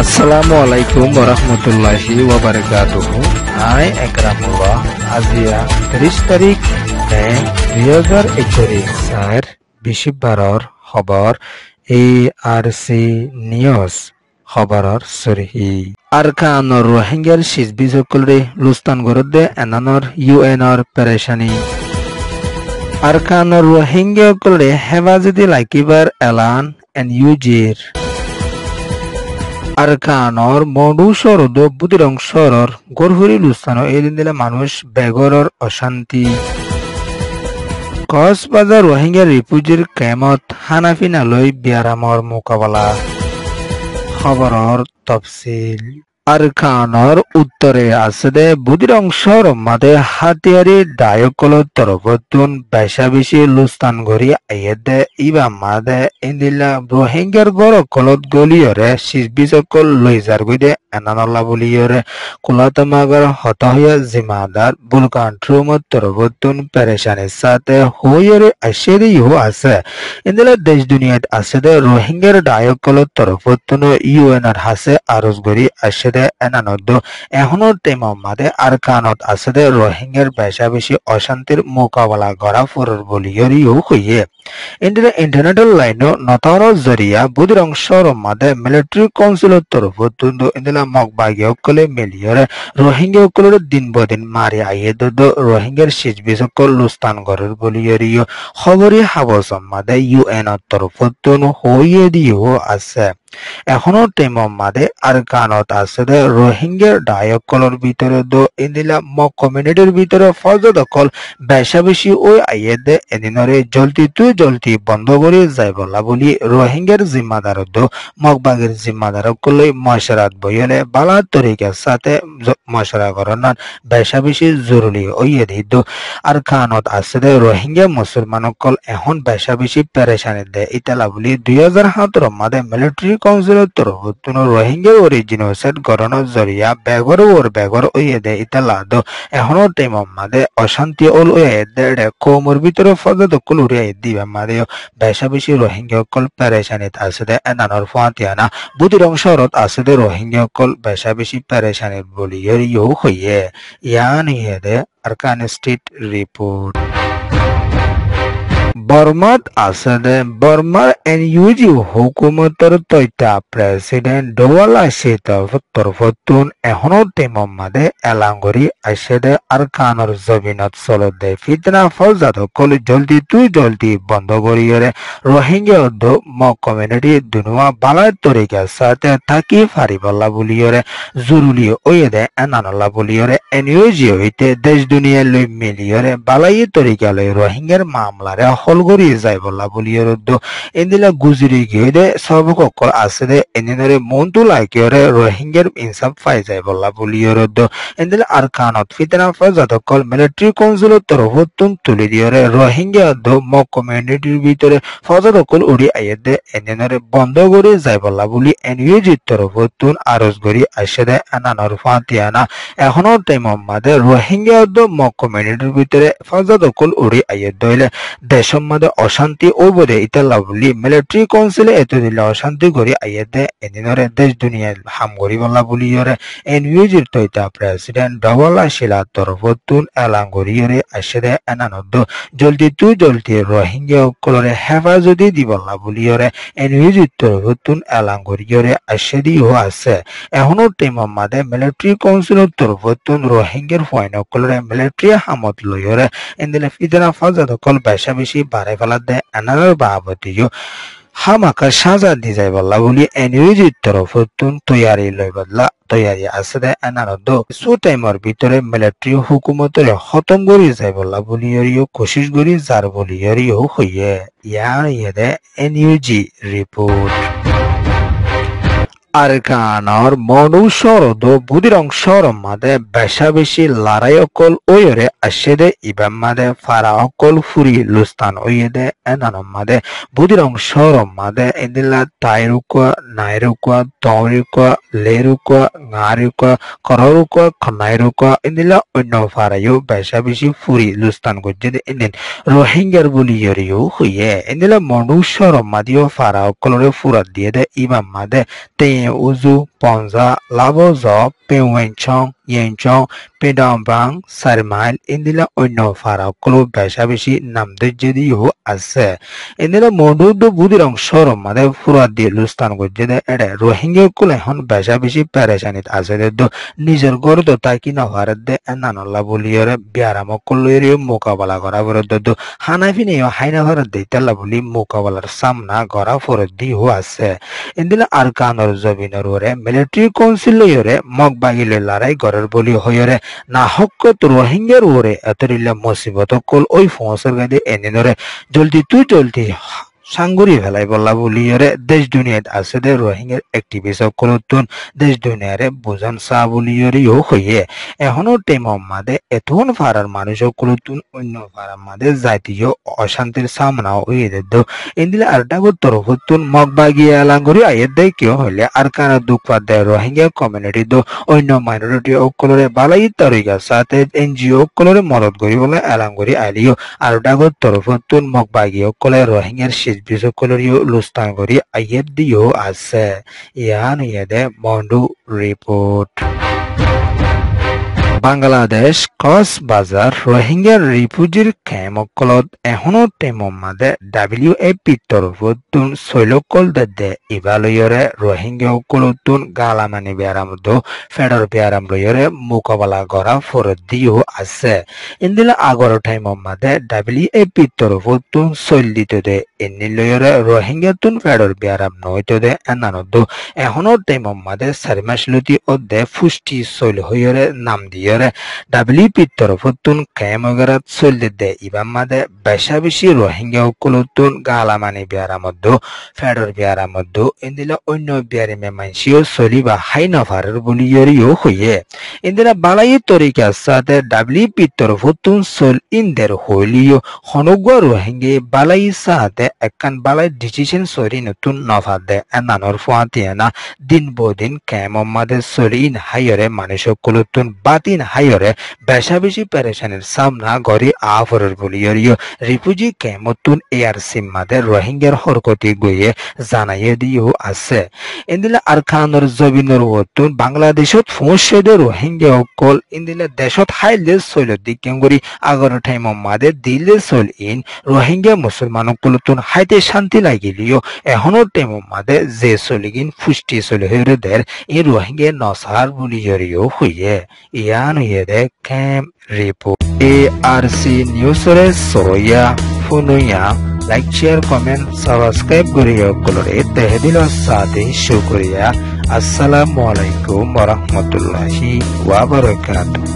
আসসালামু আলাইকুম ওরহমতুল্লাহি ওয়াবারাকাতুহু। আই একরামুল্লাহ। আজিয়া 30 তারিখ মে 2021 বিশিবাৰৰ খবৰ ARC নিউজ খবৰৰ সৰহি আৰকানৰ ৰোহিংগাৰ শিজবিজকলৰে লুস্তান গৰদে এনানৰ UNৰ পেৰেশানি আৰকানৰ ৰোহিংগাকলৰে হেফাজতি লাকিবাৰ এলান NUGৰ আরকানর মডু শরদ বুদিরং শরর গরহুরি লুস্তানো এদিন দিলে মানুষ বেগরর অশান্তি কক্সবাজার রোহিঙ্গা রিফিউজির ক্যাম্পত হানাফিনালৈ বিয়ারামর মোকাবেলা খবরর তফসিল আরকানর উত্তরে আছে বুদিরং শহর মাদে হাতিয়ারি ডায়কল তরফতুন বেশাবেশি লুস্তান গড়ি আইয়েদে ইবা মাদে ইন্দিলা রোহিঙ্গার গড় কলত গলিয়রে শিজবিসকল লইজার গইদে এনানল্লা বলিয়রে কুলাতমাগর হতহয়া জিমাদার বুলকান ট্রুমত তরফতুন পেরেশানির সাথে হইয়রে আশেদে ইহো আছে ইন্দিলা দেশ দুনিয়াত আছে রোহিঙ্গার ডায়কল তরফতুন UNর হাসে আরজ গড়ি আশেদে এনানদ এখনো টেমম মাদে আরকানত আছে রোহিঙ্গার বেশাবেশি অশান্তির মোকাবেলা করা ফরর বলিয়রিও হইয়ে ইন্ডিয়া ইন্টারনেটের লাইন নতর জরিয়া বুদিরং শহর মাদে মিলিটারি কাউন্সিলের তরফতুন ইন্দিলা মগবাগিয়কলে মিলিয়রে রোহিঙ্গা সকলের দিন বদিন মারি আইয়ে রোহিঙ্গার শিজবিসকল লুস্তান গরের বলিয়রিও খবরি হাবসম মাদে UNর তরফতুন হইয়ে দিয়েও আছে এখনো টেমম মাদে আরকানত আছে রোহিঙ্গার ডায়কলর ভিতরে ইন্দিলা মক কমিউনিটির ভিতরে ফজদকল বেশাবেশি ওই আইয়েদে এদিনরে জলদি বন্ধ করে যাই বলা বলি রোহিঙ্গার জিম্মাদার মগবাগের জিম্মাদার কলে মশরাত বইলে বালা তরিকার সাথে মশরা করার বেশাবেশি জরুরি ওইয়ে দিত আরকানত আছে রোহিঙ্গা মুসলমানকল এখন বেশাবেশি পেরেশানি দে ইতালা বলি 2017 মাদে মিলিটারি কাউন্সিলের তরফতুন রোহিঙ্গা অরিজিনোসাইড গঠনের জরিয়া বেগর ওইয়ে দে ইতালা এখনো টেমম মাদে অশান্তি ওল ওয়ে দে কোমর ভিতরে ফজদকল উড়িয়ে দিবে মাদে বেশাবেশি রোহিঙ্গা কল পেরেশানিত আছে এনানর ফাতিয়ানা বুদিরং শহরত আছে রোহিঙ্গা কল বেশাবেশি পেরেশানিত বলি ইয়ো হইয়ে ইয়ান ইয়ে দে আরকান স্টেট রিপোর্ট বর্মাত আছে বর্মার NUG হুকুমতের তৈতা প্রেসিডেন্ট ডোয়ালা তরফতুন এখনো টেমম মাদে এলাঙ্গরি আছে আরকানর জবিনত চলতে ফিতনা ফৌজাদ কল জলদি বন্ধ করিয়রে রোহিঙ্গা মক কমিউনিটি দুনুয়া বালায় তরিকার সাথে থাকি ফারিবল্লা বলিয়রে জরুরি ওয়ে দে এনানল্লা বলিয়রে NUG হইতে দেশ দুনিয়া লই মিলিয়রে বালাই তরিকা লই রোহিঙ্গার মামলারে হলগরি যাই বলা বলিয়র ইন্দিলা গুজরি গিয়ে দে সবকল আছে এনিনরে মন্তু লাইকিয়রে রোহিঙ্গার ইনসাফ পাই যাই বলা বলিয়র ইন্দিলা আরকানত ফিতনা ফজদকল মিলিটারি কাউন্সিলের তরফতুন তুলি দিয়রে রোহিঙ্গা মক কমিউনিটির ভিতরে ফজদকল উড়ি আইয়ে দে এনিনরে বন্ধ করে যাই বলা বলি NUG তরফতুন আরজ গরি আসে দে এনানর ফাতিয়ানা এখনো টেমম মাদে রোহিঙ্গা মক কমিউনিটির ভিতরে ফজদকল উড়ি আইয়ে দইলে দেশম মাদে অশান্তি ওবদে ইতালা বলি মিলিটারি কাউন্সিলে এত দিলে অশান্তি করি আইয়ে দে এদিনরে দেশ দুনিয়া হাম করি বলা বলিয়রে NUGর তৈতা প্রেসিডেন্ট ডবলা শিলা তরফতুন এলাং করিয়রে আসে দে এনানদ জলদি রোহিঙ্গা সকলরে হেফাজতি দিবলা বলিয়রে NUGর তরফতুন এলাং করিয়রে আসে দিও আছে এখনো টেমম মাদে মিলিটারি কাউন্সিলের তরফতুন রোহিঙ্গার ফয়নকলরে মিলিটারি হামত লইয়রে ইন্দিলা ফিতনা ফজদ কল বেশাবেশি বাড়াই ফেলা দে এনার বাবতিও হামাকা সাজা দি যাই বললা বলি NUGর তরফতুন তৈয়ারি আছে দে এনারদ সু টাইমর ভিতরে মিলিটারি হুকুমতের খতম করি যাই বললা বলিয়রিও কোশিশ করি যার বলিয়রিও হইয়ে ইয়ার ইয়ে দে NUG রিপোর্ট আরকানর মডু শরদ বুদিরং শহর মাদে বেশাবেশি লড়াই অকল ওয়রে আসে দে ইবাম মাদে ফারা অকল ফুরি লুস্তান ওয়ে দে এনানম মাদে বুদিরং শহর মাদে ইদিলা তাইরুকা নাইরুকা তরিকা লেরুকা গারিকা কররুকা খনাইরুকা ইদিলা অন্য ফারায়ও বেশাবেশি ফুরি লুস্তান গজে দে ইদিন রোহিঙ্গার বলিয়রিও হইয়ে ইদিলা মডু শহর মাদিও ফারা অকলরে ফুরাত দিয়ে দে ইবাম মাদে তে Pin Uzu, Ponza, Lavozo, Pinwenchong, Yenchong, Pidambang, Sarmail, Indila Oino Fara, Kulu Beshabishi, Namde Jediu, Ase. Indila Modu, the Budirong Shorum, Mother Fura de Lustan with Jede, Rohingya Kulehon, Beshabishi, Pereshanit Azedo, Niger Gordo Takina Varade, and Nanola Buliore, Biaramo Kulurio, Mukabala Goravedo, Hanafine, Hainavara de Telabuli, Mukavala Samna, Gora for a D who Ase. Indila Arkanor Zovinore, Military Council Yore, Mogbagile Larai, Gorabuli Hoyore, Nahoko to Rohingya Rore, Atorilla Mosiboto, Kol Oi Fonser, Enore, Jolti tu Jolti. Sanguri Velai Bolabulire, Desh Duniat Asede, Rohingya activists of Kolotun, Desh Dunere, Buzan Sabuliri Yohoye, a honor temo made, a tone farar Manisho Kolotun, Uno Faramade, Zatio, Oshantir Samana, Uedo, Indila Ardago Torhutun, Mogbagi Alanguri, Ayedekio, Arcana Dukwa, the Rohingya community, do, Uno minority of Colore Balai Tariga, Sate, NGO, Colore Morot Gorilla, Alanguri, Alio, Ardago Torhutun, Mogbagi, Colore Rohingya. Biso Colorio Lustangori Ayedio Ase Yan Yede Mondu Report. Bangladesh Kos Bazar Rohingya refugee camp kolot ehono temo made WAP torvotun soilokol de evaluore Rohingya kolotun galamani bearamdo federal bearam royore mukabala gora for dio ase indila agor temo made WAP torvotun soildito de eniloyore Rohingya tun federal bearam noito de ananodo ehono temo made sarmashluti odde fusti soil hoyore nam dio WP Torfutun Kamogarat Soldede Ibamade Beshabishi Rohingya Kulutun Galamani Biaramodo Federal Biaramodo Indila Uno Biarime Manshio Soliba Haina Farabuli Yorio Hoye Indila Balai Torika Sade WP Torfutun Sol in their Holio Honogwa Rohingya Balai Sade Ekan Balai Decision Sorinutun Novade and Nanor Fuantiana Din Bodin Kamo Made Solin Hayore Manisho Kulutun Batin Hayore Beshabishi Pereshaner Samna Gori Afor Buliorio Refugee Kamotun ARC Mother Rohingya Horkoti Goye Zanayedi Ase Indila Arkanor Zobinor Wotun Bangladeshot Fonshede Rohingya Kol Indila Deshot Highles Solo Dikangori Agor Time Made Dile Sol in Rohingya Musulmano Kulutun Haite Shanti Lagilio a honor Temo Made Ze Soligin Fusti Solhere there in Rohingya Nosar Buliorio Huye Ian Yede Cam Report ARC News Soroya Funuya like share comment subscribe Guriya Colore Tehedilo Sadi Shukriya Assalamualaikum warahmatullahi wabarakatuh.